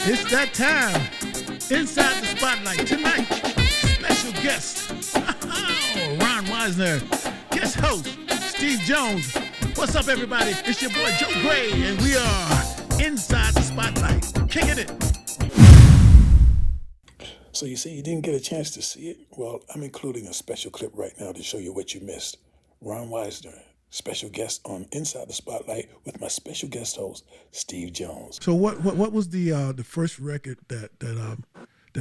It's that time. Inside the Spotlight tonight. Special guest, Ron Weisner. Guest host, Steve Jones. What's up, everybody? It's your boy Joe Gray, and we are Inside the Spotlight. Kicking it. So you say you didn't get a chance to see it? Well, I'm including a special clip right now to show you what you missed. Ron Weisner, special guest on Inside the Spotlight with my special guest host, Steve Jones. So what was the first record that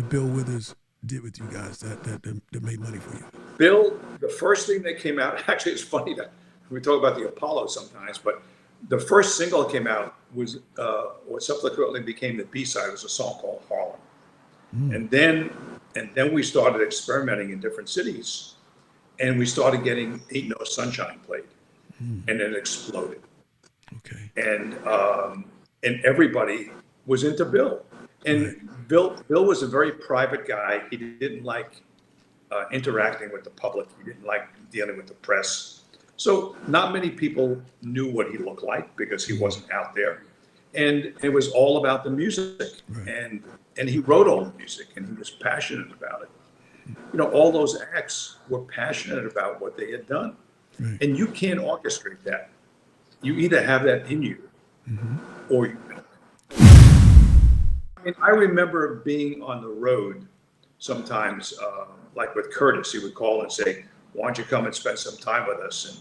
Bill Withers did with you guys that made money for you? Bill, the first thing that came out, actually it's funny that we talk about the Apollo sometimes, but the first single that came out was what subsequently became the B-side, was a song called Harlem. And then we started experimenting in different cities, and we started getting Ain't No Sunshine played, and then it exploded. Okay. And everybody was into Bill, and right. Bill was a very private guy. He didn't like interacting with the public. He didn't like dealing with the press. So not many people knew what he looked like because he wasn't out there, and it was all about the music. Right. And he wrote all the music, and he was passionate about it. You know, all those acts were passionate about what they had done. Right. And you can't orchestrate that. You either have that in you, or you don't. And I remember being on the road sometimes, like with Curtis. He would call and say, why don't you come and spend some time with us? And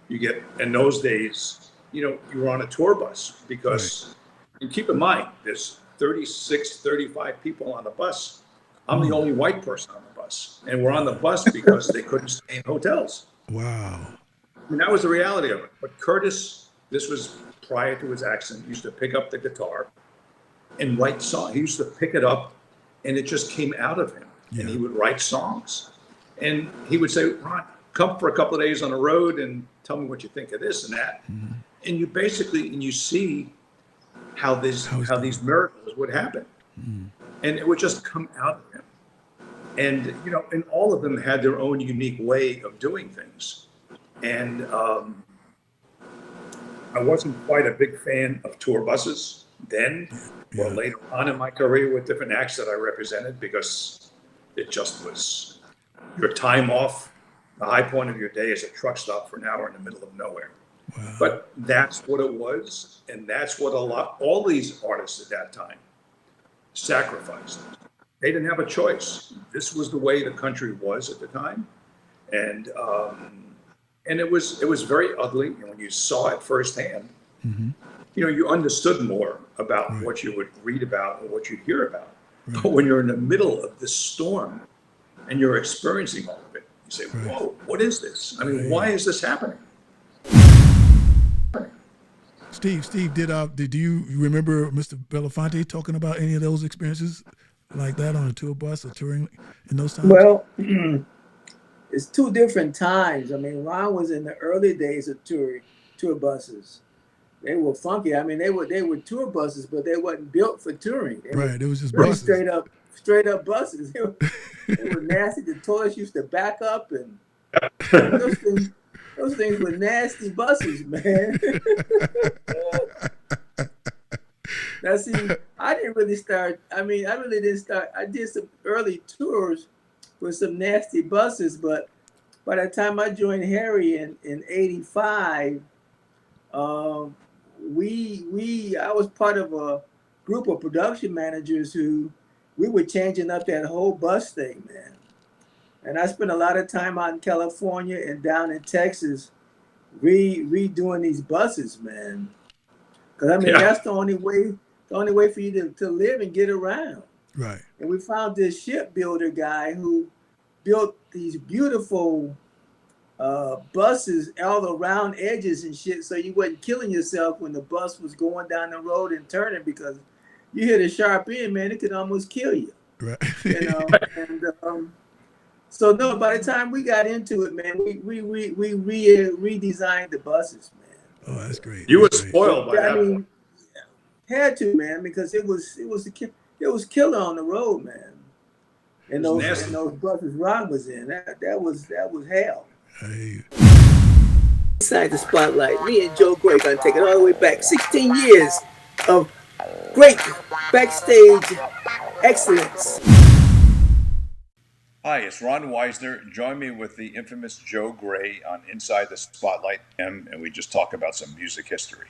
you get, in those days, you know, you were on a tour bus because, and keep in mind, there's 36, 35 people on the bus. I'm the only white person on the bus. And we're on the bus because they couldn't stay in hotels. Wow. I mean, that was the reality of it. But Curtis, this was prior to his accident, used to pick up the guitar and write songs. He used to pick it up and it just came out of him. Yeah. And he would write songs. And he would say, Ron, come for a couple of days on the road and tell me what you think of this and that. And you basically, and you see how these miracles would happen. And it would just come out of him. And, you know, and all of them had their own unique way of doing things. And I wasn't quite a big fan of tour buses then, or later on in my career with different acts that I represented, because it just was your time off. The high point of your day is a truck stop for an hour in the middle of nowhere. Wow. But that's what it was, and that's what all these artists at that time sacrificed. They didn't have a choice. This was the way the country was at the time, and it was very ugly. And when you saw it firsthand, you know, you understood more about what you would read about or what you hear about. But when you're in the middle of this storm and you're experiencing all of it, you say, "Whoa, what is this? I mean, why is this happening?" Steve, did you remember Mr. Belafonte talking about any of those experiences like that on a tour bus or touring in those times? Well, it's two different times. I mean, Ron was in the early days of tour buses. They were funky. I mean, they were tour buses, but they wasn't built for touring. It was just really buses. straight up buses. They were nasty. The toilets used to back up, and those things were nasty buses, man. Now, see, I really didn't start. I did some early tours with some nasty buses, but by the time I joined Harry in '85, I was part of a group of production managers who we were changing up that whole bus thing, man. And I spent a lot of time out in California and down in Texas redoing these buses, man. Because I mean, that's the only way for you to live and get around. Right. And we found this shipbuilder guy who built these beautiful buses all around edges and shit, so you wasn't killing yourself when the bus was going down the road and turning, because you hit a sharp end, man, it could almost kill you. Right. You know, and so no, by the time we got into it, man, we redesigned the buses, man. Oh, that's great. You were spoiled by that. I mean, had to, man, because it was killer on the road, man. And those buses Ron was in, that was hell. Hey. Inside the Spotlight, me and Joe Gray gonna take it all the way back 16 years of great backstage excellence. Hi, it's Ron Weisner. Join me with the infamous Joe Gray on Inside the Spotlight M, and we just talk about some music history.